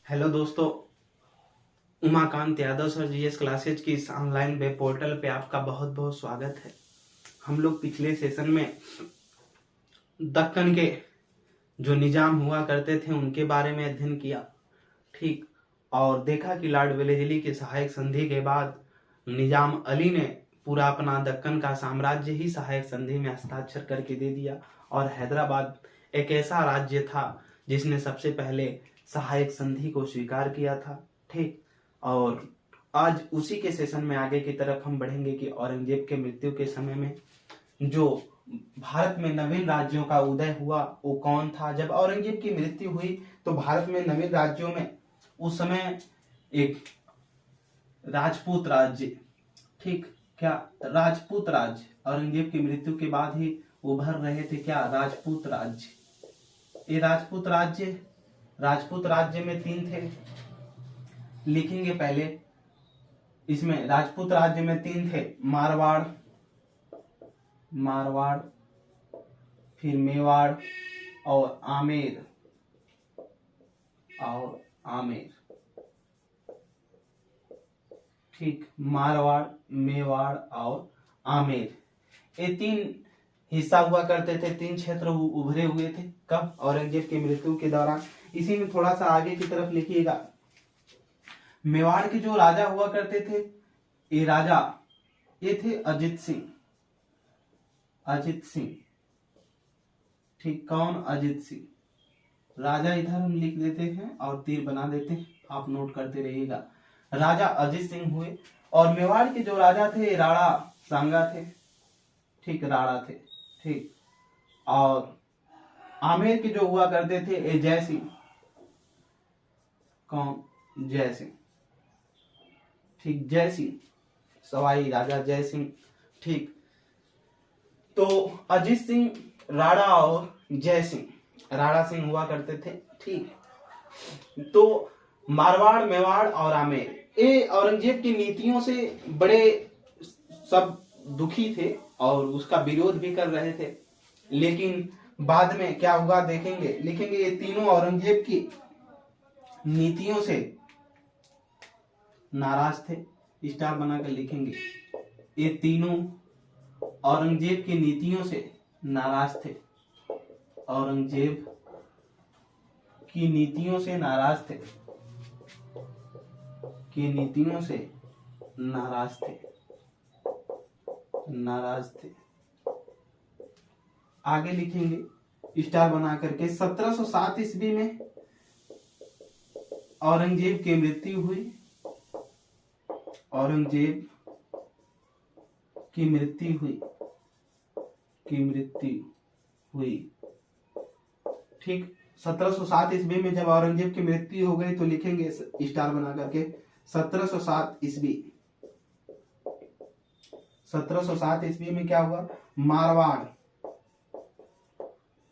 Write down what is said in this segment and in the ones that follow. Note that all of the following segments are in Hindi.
हेलो दोस्तों, Umakant Yadav sir GS classes की इस ऑनलाइन वेब पोर्टल पे आपका बहुत बहुत स्वागत है। हम लोग पिछले सेशन में दक्कन के जो निजाम हुआ करते थे उनके बारे में अध्ययन किया, ठीक। और देखा कि लॉर्ड वेलेस्ली की सहायक संधि के बाद निजाम अली ने पूरा अपना दक्कन का साम्राज्य ही सहायक संधि में हस्ताक्षर करके दे दिया। और हैदराबाद एक ऐसा राज्य था जिसने सबसे पहले सहायक संधि को स्वीकार किया था, ठीक। और आज उसी के सेशन में आगे की तरफ हम बढ़ेंगे कि औरंगजेब के मृत्यु के समय में जो भारत में नवीन राज्यों का उदय हुआ वो कौन था। जब औरंगजेब की मृत्यु हुई तो भारत में नवीन राज्यों में उस समय एक राजपूत राज्य, ठीक, क्या राजपूत राज्य औरंगजेब की मृत्यु के बाद ही उभर रहे थे, क्या राजपूत राज्य। ये राजपूत राज्य में 3 थे, लिखेंगे पहले। इसमें राजपूत राज्य में 3 थे, मारवाड़, फिर मेवाड़ और आमेर, ठीक। मारवाड़, मेवाड़ और आमेर, ये 3 हिस्सा हुआ करते थे, 3 क्षेत्र उभरे हुए थे। कब? औरंगजेब की मृत्यु के दौरान। इसी में थोड़ा सा आगे की तरफ लिखिएगा। मेवाड़ के जो राजा हुआ करते थे, ये थे अजित सिंह, ठीक। कौन? अजित सिंह। राजा इधर हम लिख देते हैं और तीर बना देते हैं, आप नोट करते रहिएगा। राजा अजित सिंह हुए। और मेवाड़ के जो राजा थे राणा सांगा थे, ठीक, राणा थे, ठीक। और आमेर के जो हुआ करते थे ये जय सिंह। कौन? जय सिंह, ठीक, जय सिंह, सवाई राजा जय सिंह, ठीक। तो अजित सिंह, राणा और जय सिंह, राणा सिंह हुआ करते थे, ठीक। तो मारवाड़, मेवाड़ और आमेर ये औरंगजेब की नीतियों से बड़े सब दुखी थे और उसका विरोध भी कर रहे थे। लेकिन बाद में क्या हुआ देखेंगे, लिखेंगे। ये तीनों औरंगजेब की नीतियों से नाराज थे, स्टार बनाकर लिखेंगे। ये तीनों औरंगजेब की नीतियों से नाराज थे, औरंगजेब की नीतियों से नाराज थे, नाराज थे। आगे लिखेंगे स्टार बना करके। 1707 ईस्वी में औरंगजेब की मृत्यु हुई, औरंगजेब की मृत्यु हुई, ठीक। 1707 ईस्वी में जब औरंगजेब की मृत्यु हो गई तो लिखेंगे स्टार बना करके 1707 ईस्वी। 1707 ईस्वी में क्या हुआ? मारवाड़,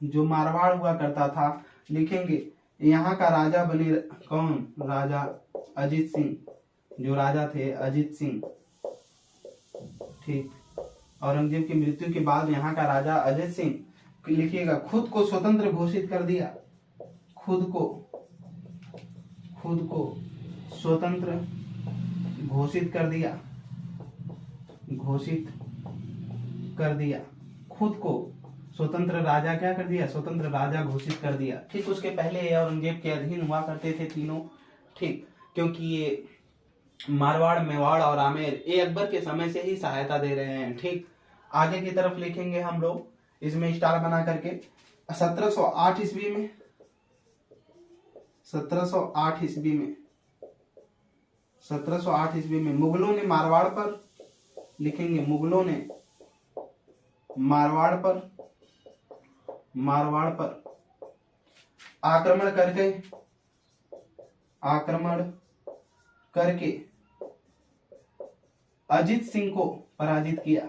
जो मारवाड़ हुआ करता था, लिखेंगे यहाँ का राजा बने कौन? राजा अजित सिंह, जो राजा थे अजित सिंह, ठीक। औरंगजेब की मृत्यु के बाद यहाँ का राजा अजित सिंह, लिखिएगा, खुद को स्वतंत्र घोषित कर दिया, खुद को स्वतंत्र घोषित कर दिया, खुद को स्वतंत्र राजा क्या कर दिया? स्वतंत्र राजा घोषित कर दिया, ठीक। उसके पहले ये औरंगजेब के अधीन हुआ करते थे तीनों, ठीक। क्योंकि ये मारवाड़, मेवाड़ और आमेर ये अकबर के समय से ही सहायता दे रहे हैं, ठीक। आगे की तरफ लिखेंगे हम लोग इसमें स्टार बना करके। 1708 ईस्वी में 1708 ईस्वी में मुगलों ने मारवाड़ पर, लिखेंगे मुगलों ने मारवाड़ पर आक्रमण करके अजित सिंह को पराजित किया,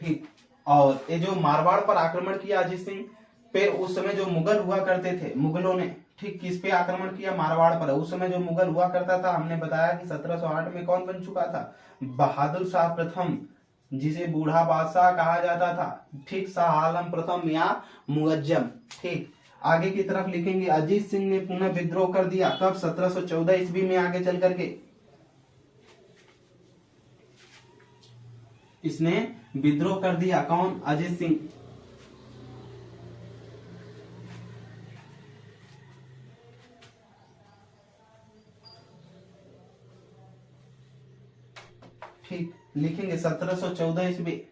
ठीक। और ये जो मारवाड़ पर आक्रमण किया अजित सिंह पे, उस समय जो मुगल हुआ करते थे, मुगलों ने ठीक, किस पे आक्रमण किया? मारवाड़ पर। उस समय जो मुगल हुआ करता था, हमने बताया कि 1708 में कौन बन चुका था? बहादुर शाह प्रथम, जिसे बूढ़ा बादशाह कहा जाता था। ठीक, शाह आलम प्रथम या मुअज्जम। ठीक, आगे की तरफ लिखेंगे अजीत सिंह ने पुनः विद्रोह कर दिया। कब? 1714 ईस्वी में। आगे चल करके इसने विद्रोह कर दिया। कौन? अजीत सिंह। ठीक, लिखेंगे 1714 ईस्वी।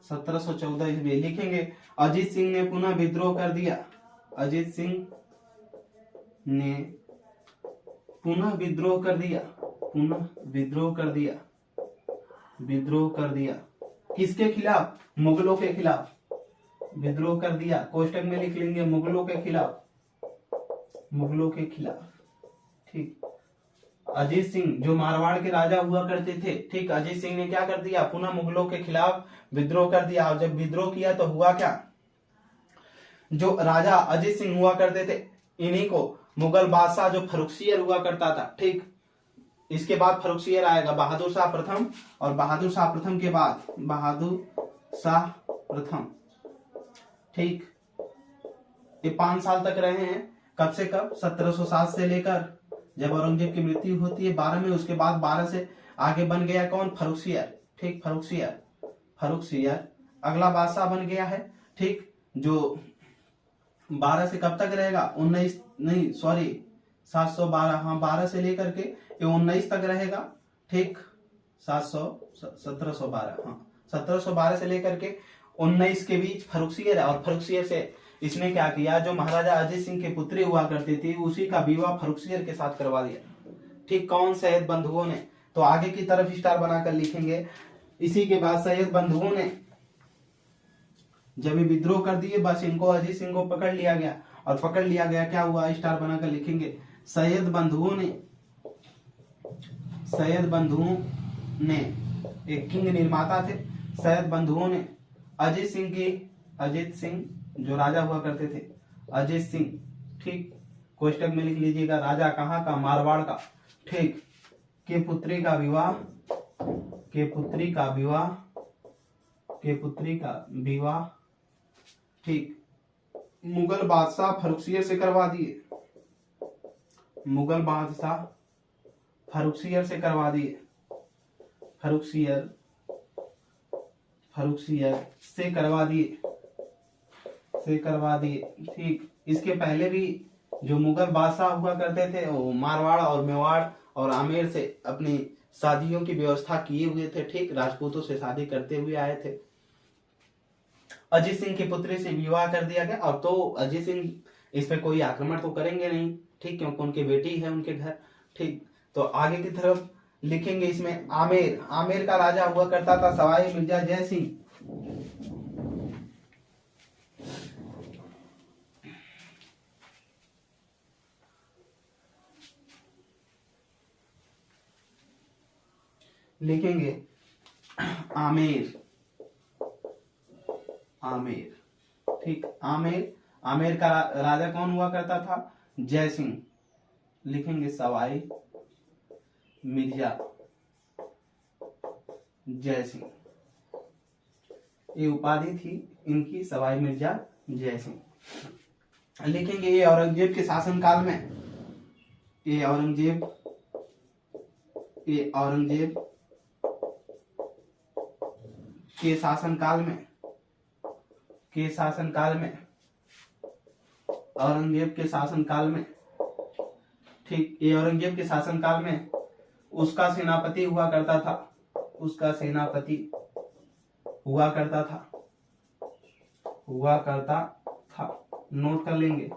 1714 ईस्वी लिखेंगे अजीत सिंह ने पुनः विद्रोह कर दिया। अजीत सिंह ने पुनः विद्रोह कर दिया। पुनः विद्रोह कर दिया। विद्रोह कर दिया किसके खिलाफ? मुगलों के खिलाफ विद्रोह कर दिया। कोष्टक में लिख लेंगे मुगलों के खिलाफ। मुगलों के खिलाफ। ठीक, अजीत सिंह जो मारवाड़ के राजा हुआ करते थे, ठीक, अजीत सिंह ने क्या कर दिया? पुनः मुगलों के खिलाफ विद्रोह कर दिया। और जब विद्रोह किया तो हुआ क्या? जो राजा अजीत सिंह हुआ करते थे, इन्हीं को मुगल बादशाह जो फर्रुखसियर हुआ करता था, ठीक, इसके बाद फर्रुखसियर आएगा, बहादुर शाह प्रथम, और बहादुर शाह प्रथम के बाद बहादुर शाह प्रथम। ठीक, ये 5 साल तक रहे हैं। कब से कब? 1707 से लेकर जब औरंगजेब की मृत्यु होती है 12 में, उसके बाद 12 से आगे बन गया कौन? फर्रुखसियर। ठीक, फर्रुखसियर। फर्रुखसियर अगला बादशाह बन गया है। ठीक, जो 12 से कब तक रहेगा? 19 नहीं, सॉरी, 712। हाँ, 12 से लेकर के ये 19 तक रहेगा। ठीक, 1712। हाँ, 1712 से लेकर के 19 के बीच फर्रुखसियर है। और फर्रुखसियर से इसने क्या किया? जो महाराजा अजीत सिंह की पुत्री हुआ करती थी, उसी का विवाह फर्रुखसियर के साथ करवा दिया। ठीक, कौन? सैयद बंधुओं ने। तो आगे की तरफ स्टार बनाकर लिखेंगे। इसी के बाद सैयद बंधुओं ने जब ये विद्रोह कर दिए, बस इनको अजीत सिंह को पकड़ लिया गया। और पकड़ लिया गया, क्या हुआ? स्टार बनाकर लिखेंगे सैयद बंधुओं ने। सैयद बंधुओं ने एक किंग निर्माता थे। सैयद बंधुओं ने अजीत सिंह की, अजीत सिंह जो राजा हुआ करते थे, अजीत सिंह, ठीक, कोष्टक में लिख लीजिएगा, राजा कहाँ का? मारवाड़ का। ठीक, के पुत्री का विवाह, के पुत्री का विवाह, के पुत्री का विवाह, ठीक, मुगल बादशाह फर्रुखसियर से करवा दिए। मुगल बादशाह फर्रुखसियर से करवा दिए। फर्रुखसियर, फर्रुखसियर से करवा दिए, से करवा दिए। ठीक, इसके पहले भी जो मुगल बादशाह हुआ करते थे, वो मारवाड़ और मेवाड़ और आमेर से अपनी शादियों की व्यवस्था किए हुए थे। ठीक, राजपूतों से शादी करते हुए आए थे। अजीत सिंह की पुत्री से विवाह कर दिया गया। और तो अजीत सिंह इस पे कोई आक्रमण तो करेंगे नहीं, ठीक, क्योंकि उनकी बेटी है उनके घर। ठीक, तो आगे की तरफ लिखेंगे इसमें आमेर। आमेर का राजा हुआ करता था सवाई मिर्जा जय सिंह। लिखेंगे आमेर। आमेर, ठीक, आमेर। आमेर का राजा कौन हुआ करता था? जय सिंह। लिखेंगे सवाई मिर्जा जय सिंह। ये उपाधि थी इनकी, सवाई मिर्जा जय सिंह। लिखेंगे ये औरंगजेब के शासनकाल में, ये औरंगजेब, ये औरंगजेब के शासनकाल में, के शासनकाल में, औरंगजेब के शासनकाल में, ठीक, ये औरंगजेब के शासनकाल में उसका सेनापति हुआ करता था। उसका सेनापति हुआ करता था, हुआ करता था, नोट कर लेंगे।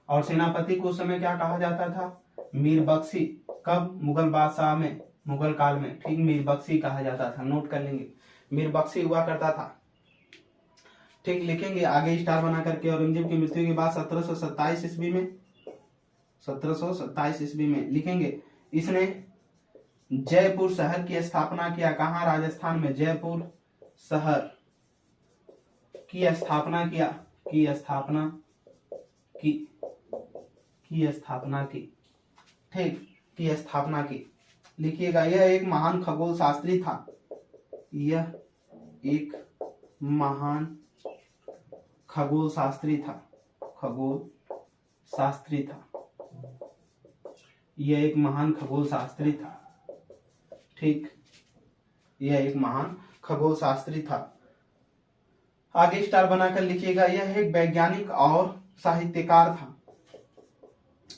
और सेनापति को उस समय क्या कहा जाता था? मीर बख्शी। कब? मुगल बादशाह में, मुगल काल में, ठीक, मीर बख्शी कहा जाता था, नोट कर लेंगे, मीर बख्शी हुआ करता था। ठीक, लिखेंगे आगे स्टार बना करके। औरंगजेब की मृत्यु के बाद 1727 ईस्वी में, 1727 ईस्वी में लिखेंगे इसने जयपुर शहर की स्थापना किया। कहाँ? राजस्थान में जयपुर शहर की स्थापना किया। की स्थापना की स्थापना की। ठीक, की स्थापना की। लिखिएगा, यह एक महान खगोल शास्त्री था। यह एक महान खगोल शास्त्री था। खगोल शास्त्री था। यह एक महान खगोल शास्त्री था। ठीक, यह एक महान खगोल शास्त्री था। आगे स्टार बनाकर लिखिएगा, यह एक वैज्ञानिक और साहित्यकार था।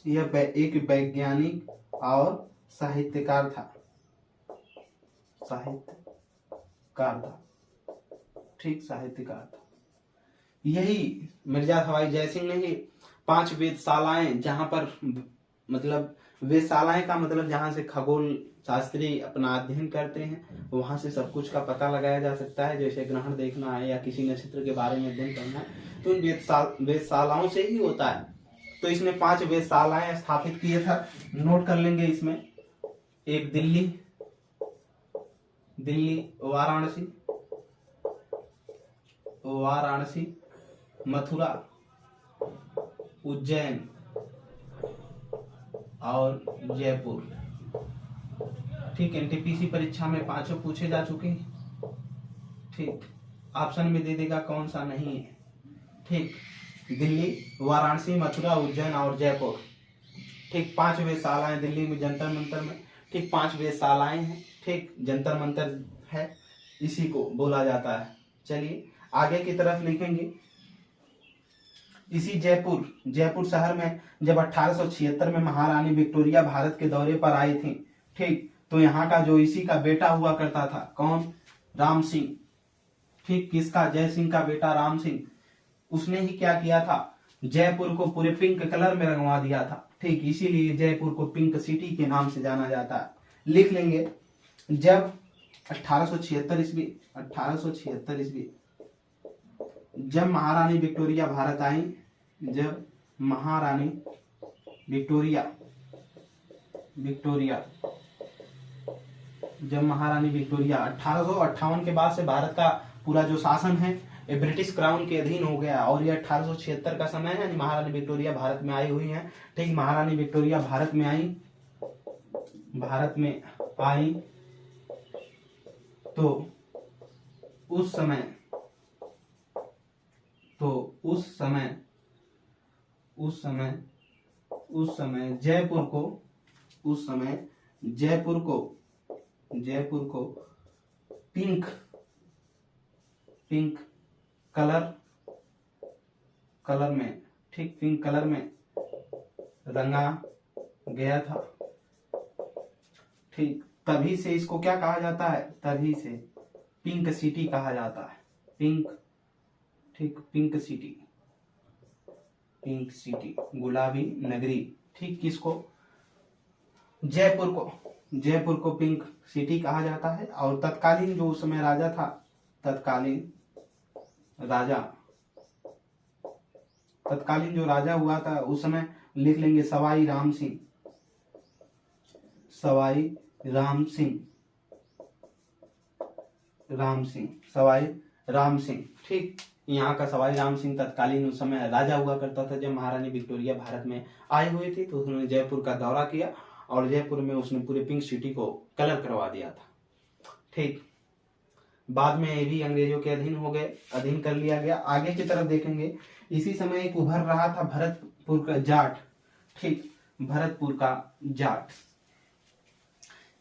यह एक वैज्ञानिक और साहित्यकार था। साहित्यकार था। ठीक, साहित्यकार था। यही मिर्जा सवाई जयसिंह ने ही 5 वेधशालाएं, जहां पर मतलब वेधशालाएं का मतलब जहां से खगोल शास्त्री अपना अध्ययन करते हैं, वहां से सब कुछ का पता लगाया जा सकता है। जैसे ग्रहण देखना है या किसी नक्षत्र के बारे में अध्ययन करना है, तो उन वेधशालाओं से ही होता है। तो इसने 5 वेधशालाएं स्थापित किए था। नोट कर लेंगे इसमें। एक दिल्ली, वाराणसी, मथुरा, उज्जैन और जयपुर। ठीक, एनटीपीसी परीक्षा में 5 पूछे जा चुके हैं। ठीक, ऑप्शन में दे देगा कौन सा नहीं है। ठीक, दिल्ली, वाराणसी, मथुरा, उज्जैन और जयपुर। ठीक, 5 वेधशालाएं दिल्ली में जंतर मंतर में। ठीक, 5 वेधशालाएं हैं। ठीक, जंतर मंतर है, इसी को बोला जाता है। चलिए आगे की तरफ लिखेंगे। इसी जयपुर शहर में जब 1876 में महारानी विक्टोरिया भारत के दौरे पर आई थी, ठीक, तो यहाँ का जो इसी का बेटा हुआ करता था, कौन? राम सिंह। ठीक, किसका? जय सिंह का बेटा राम सिंह। उसने ही क्या किया था? जयपुर को पूरे पिंक कलर में रंगवा दिया था। ठीक, इसीलिए जयपुर को पिंक सिटी के नाम से जाना जाता है। लिख लेंगे, जब 1876 ईस्वी जब महारानी विक्टोरिया भारत आई, जब महारानी विक्टोरिया जब महारानी विक्टोरिया 1858 के बाद से भारत का पूरा जो शासन है ये ब्रिटिश क्राउन के अधीन हो गया, और ये 1876 का समय है। महारानी विक्टोरिया भारत में आई हुई है। ठीक, महारानी विक्टोरिया भारत में आई तो उस समय जयपुर को पिंक कलर में, ठीक, पिंक कलर में रंगा गया था। ठीक, तभी से इसको क्या कहा जाता है? तभी से पिंक सिटी कहा जाता है। पिंक सिटी, गुलाबी नगरी। ठीक, किसको? जयपुर को पिंक सिटी कहा जाता है। और तत्कालीन जो उस समय राजा था, तत्कालीन जो राजा हुआ था उस समय, लिख लेंगे सवाई राम सिंह। ठीक, यहाँ का सवाई राम सिंह तत्कालीन उस समय राजा हुआ करता था। जब महारानी विक्टोरिया भारत में आई हुई थी तो उसने जयपुर का दौरा किया और जयपुर में उसने पूरे पिंक सिटी को कलर करवा दिया था। ठीक, बाद में ये भी अंग्रेजों के अधीन कर लिया गया। आगे की तरफ देखेंगे, इसी समय एक उभर रहा था भरतपुर का जाट। ठीक, भरतपुर का जाट,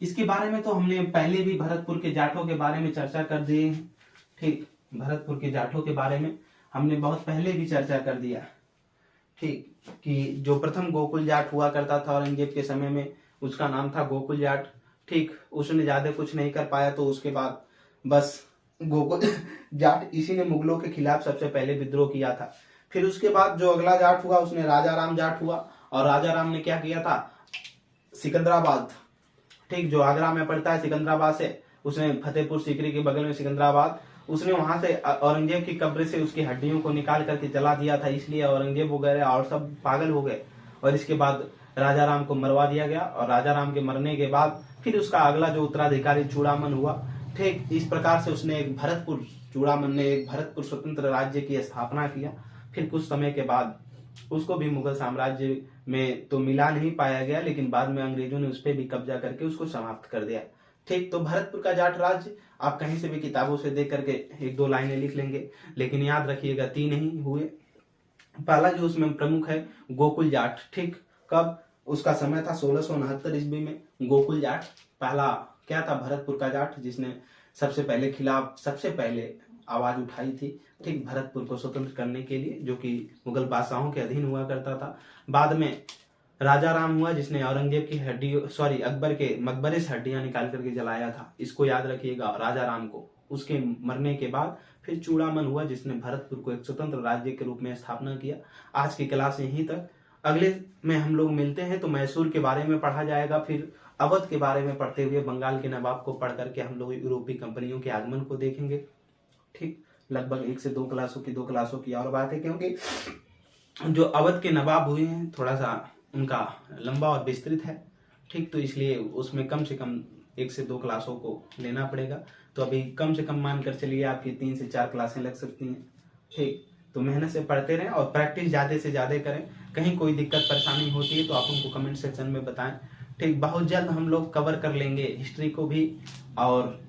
इसके बारे में तो हमने पहले भी भरतपुर के जाटों के बारे में चर्चा कर दिए हैं। ठीक, भरतपुर के जाटों के बारे में हमने बहुत पहले भी चर्चा कर दिया। ठीक, कि जो प्रथम गोकुल जाट हुआ करता था औरंगजेब के समय में, उसका नाम था गोकुल जाट। ठीक, उसने ज्यादा कुछ नहीं कर पाया, तो उसके बाद बस गोकुल जाट इसी ने मुगलों के खिलाफ सबसे पहले विद्रोह किया था। फिर उसके बाद जो अगला जाट हुआ उसने राजा राम जाट हुआ, और राजा राम ने क्या किया था? सिकंदराबाद, ठीक, जो आगरा में पड़ता है, सिकंदराबाद से उसने फतेहपुर सीकरी के बगल में सिकंदराबाद, उसने वहां से औरंगजेब की कब्र से उसकी हड्डियों को निकाल करके जला दिया था। इसलिए औरंगजेब वगैरह और सब पागल हो गए, और इसके बाद राजा राम को मरवा दिया गया। और राजा राम के मरने के बाद फिर उसका अगला जो उत्तराधिकारी चूड़ामन हुआ। ठीक, इस प्रकार से उसने चूड़ामन ने एक भरतपुर स्वतंत्र राज्य की स्थापना किया। फिर कुछ समय के बाद उसको भी मुगल साम्राज्य में तो मिला नहीं पाया गया, लेकिन बाद में अंग्रेजों ने उस पर भी कब्जा करके उसको समाप्त कर दिया। ठीक, तो भरतपुर का जाट राज्य आप कहीं से भी किताबों से देख करके एक दो लाइनें लिख लेंगे, लेकिन याद रखिएगा 3 ही हुए। पहला जो उसमें प्रमुख है गोकुल जाट। ठीक, कब? उसका समय था 1669 ईस्वी में। गोकुल जाट पहला क्या था? भरतपुर का जाट, जिसने सबसे पहले आवाज उठाई थी, ठीक, भरतपुर को स्वतंत्र करने के लिए, जो कि मुगल बादशाहों के अधीन हुआ करता था। बाद में राजा राम हुआ, जिसने औरंगजेब की अकबर के मकबरे से हड्डियां निकाल करके जलाया था, इसको याद रखिएगा, राजा राम को। उसके मरने के बाद फिर चूड़ामन हुआ, जिसने भरतपुर को एक स्वतंत्र राज्य के रूप में स्थापना किया। आज की क्लास यहीं तक। अगले में हम लोग मिलते हैं तो मैसूर के बारे में पढ़ा जाएगा, फिर अवध के बारे में पढ़ते हुए बंगाल के नवाब को पढ़ करके हम लोग यूरोपीय कंपनियों के आगमन को देखेंगे। ठीक, लगभग 1 से 2 क्लासों की और बात है, क्योंकि जो अवध के नवाब हुए हैं थोड़ा सा उनका लंबा और विस्तृत है। ठीक, तो इसलिए उसमें कम से कम 1 से 2 क्लासों को लेना पड़ेगा। तो अभी कम से कम मानकर चलिए आपकी 3 से 4 क्लासें लग सकती हैं। ठीक, तो मेहनत से पढ़ते रहें और प्रैक्टिस ज़्यादा से ज़्यादा करें। कहीं कोई दिक्कत परेशानी होती है तो आप उनको कमेंट सेक्शन में बताएं। ठीक, बहुत जल्द हम लोग कवर कर लेंगे हिस्ट्री को भी, और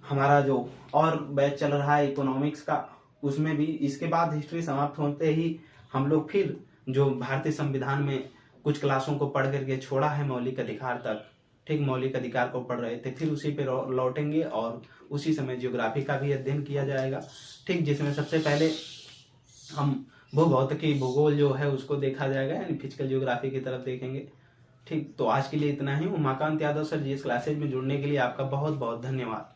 हमारा जो और बैच चल रहा है इकोनॉमिक्स का, उसमें भी इसके बाद हिस्ट्री समाप्त होते ही हम लोग फिर जो भारतीय संविधान में कुछ क्लासों को पढ़ करके छोड़ा है मौलिक अधिकार तक, ठीक, मौलिक अधिकार को पढ़ रहे थे, फिर उसी पे लौटेंगे और उसी समय ज्योग्राफी का भी अध्ययन किया जाएगा। ठीक, जिसमें सबसे पहले हम भूभौतिकी भूगोल जो है उसको देखा जाएगा, यानी फिजिकल ज्योग्राफी की तरफ देखेंगे। ठीक, तो आज के लिए इतना ही। Umakant Yadav sir GS classes में जुड़ने के लिए आपका बहुत बहुत धन्यवाद।